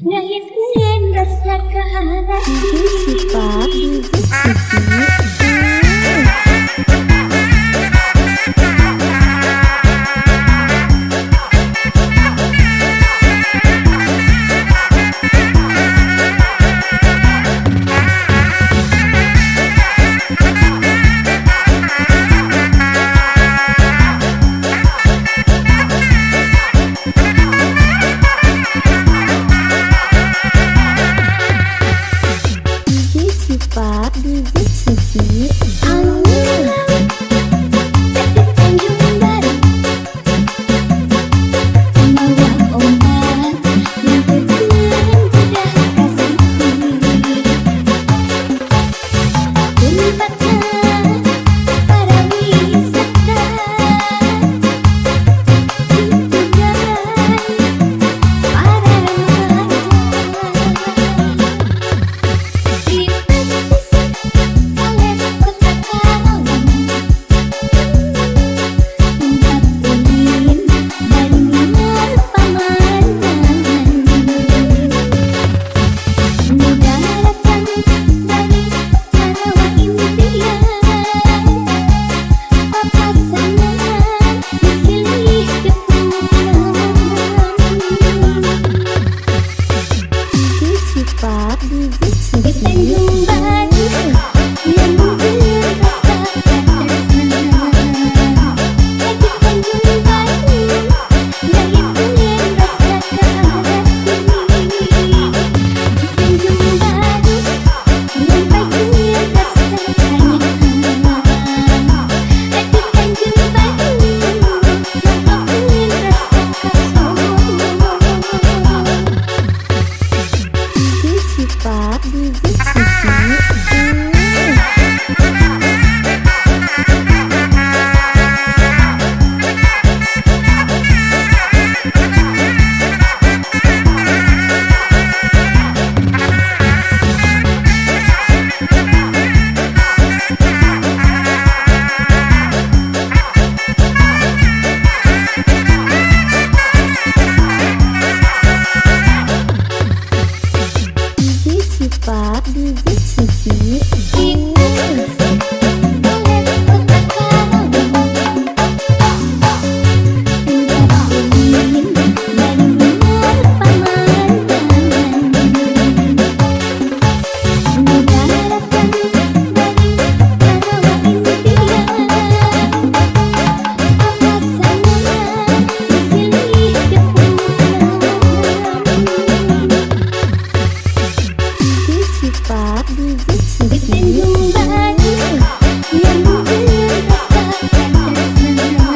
Ngayatkan rasa keharapan Sifat bibit Siti Angin jatuh Tanjung Baru, membawa ombak yang terkenang pada kasihku. Tempatnya para wisata, hiburan para remaja. Di pesisir galer kota Karawang, tempat ulin dari minat pemandangan. Mudah datang dari Karawang impian, papasangan silih kepulangan. Sifat bibit Di Tanjung Baru yang merasakan tresna. Di Tanjung Baru ngayatkan rasa keharapan. Di Tanjung Baru nyampaikan rasa kangen. Di Tanjung Baru nyampaikan rasa kasih. Sifat bibit Sifat bibit Siti Di pesisir galer kota Karawang, tempat ulin dari minat pemandangan. Mudah datang dari Karawang impian, papasangan silih kepulangan. Sifat bibit Di Tanjung Baru yang merasakan tresna.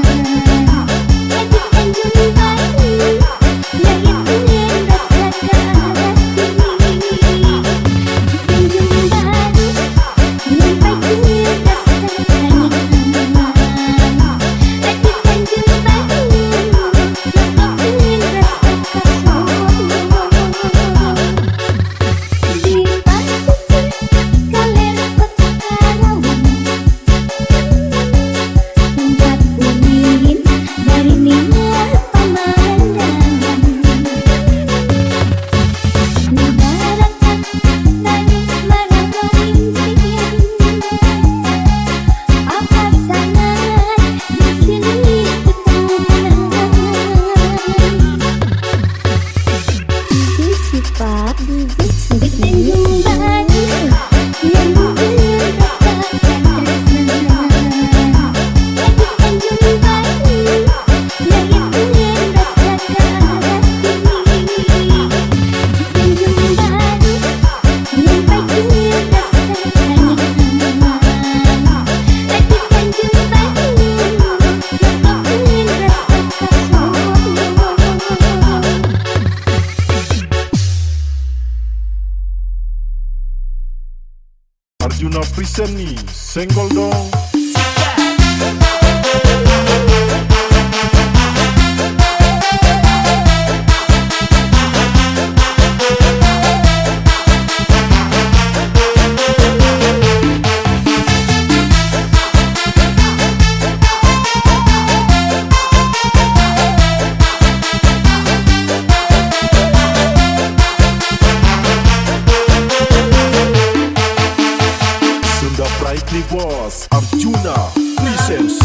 Di Tanjung Baru ngayatkan rasa keharapan. Di Tanjung Baru nyampaikan rasa kangen. Di Tanjung Baru nyampaikan rasa kasih. Di pesisir galer kota Karawang, tempat ulin dari minat pemandangan. Mudah datang dari Karawang impian, papasangan silih kepulangan. Sifat bibit Di Tanjung Baru yang merasakan tresna. Di Tanjung Baru ngayatkan rasa keharapan. Di Tanjung Baru nyampaikan rasa kangen. Di Tanjung Baru nyampaikan rasa kasih. Arjuna Priseni, senggol dong. Brightly Was Arjuna Presents.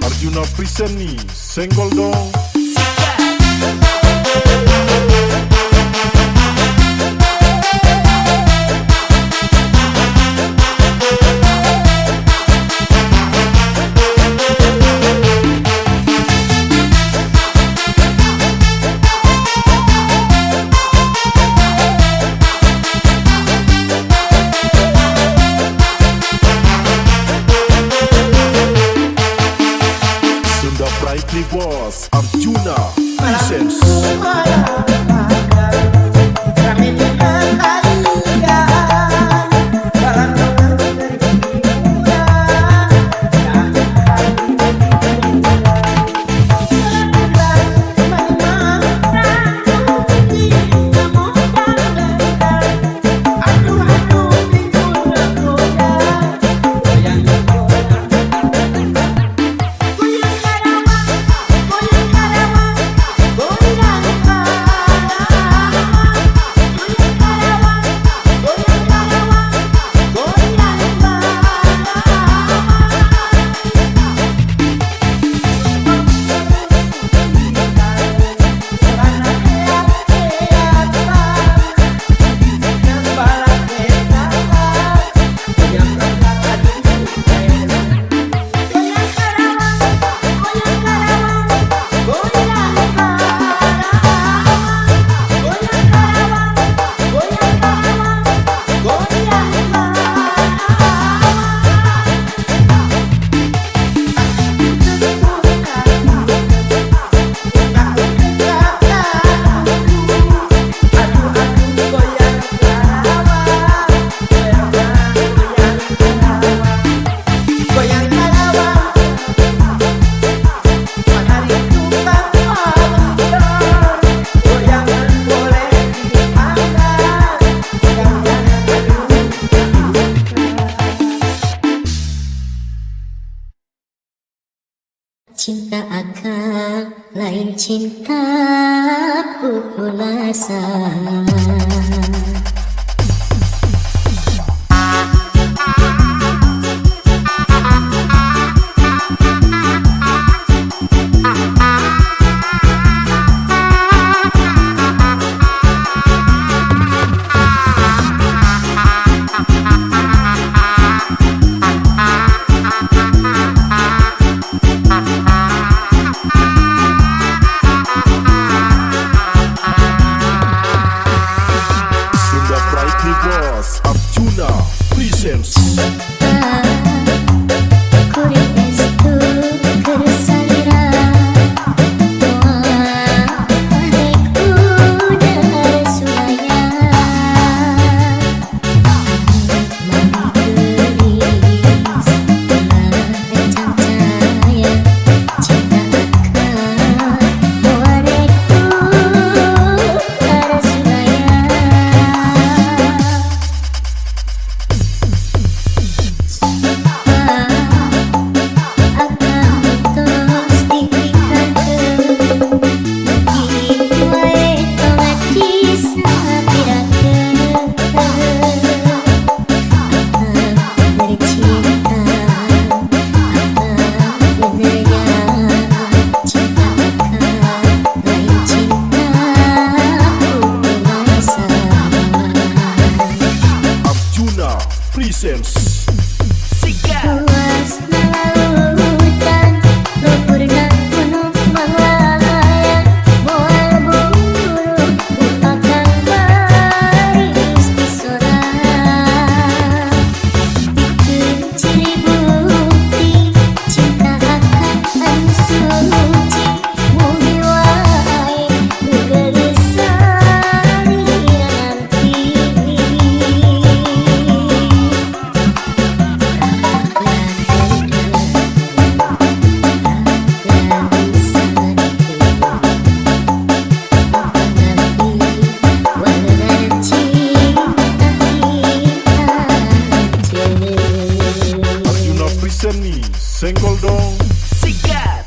Arjuna Present nih, senggol dong. Sunda Brightly Was Arjuna Presents. Cinta akal lain cinta pulasa. Seni Senggol dong. Sikat.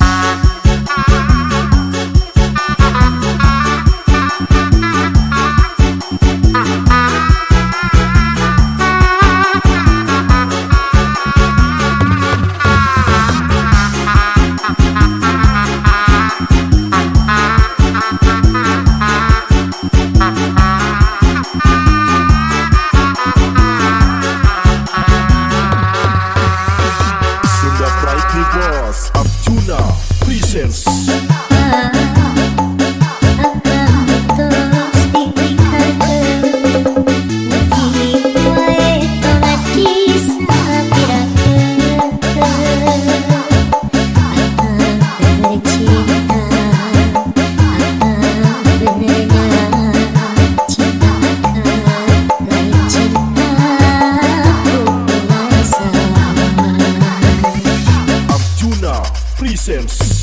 Sunda Brightly Boss Arjuna presents Arjuna presents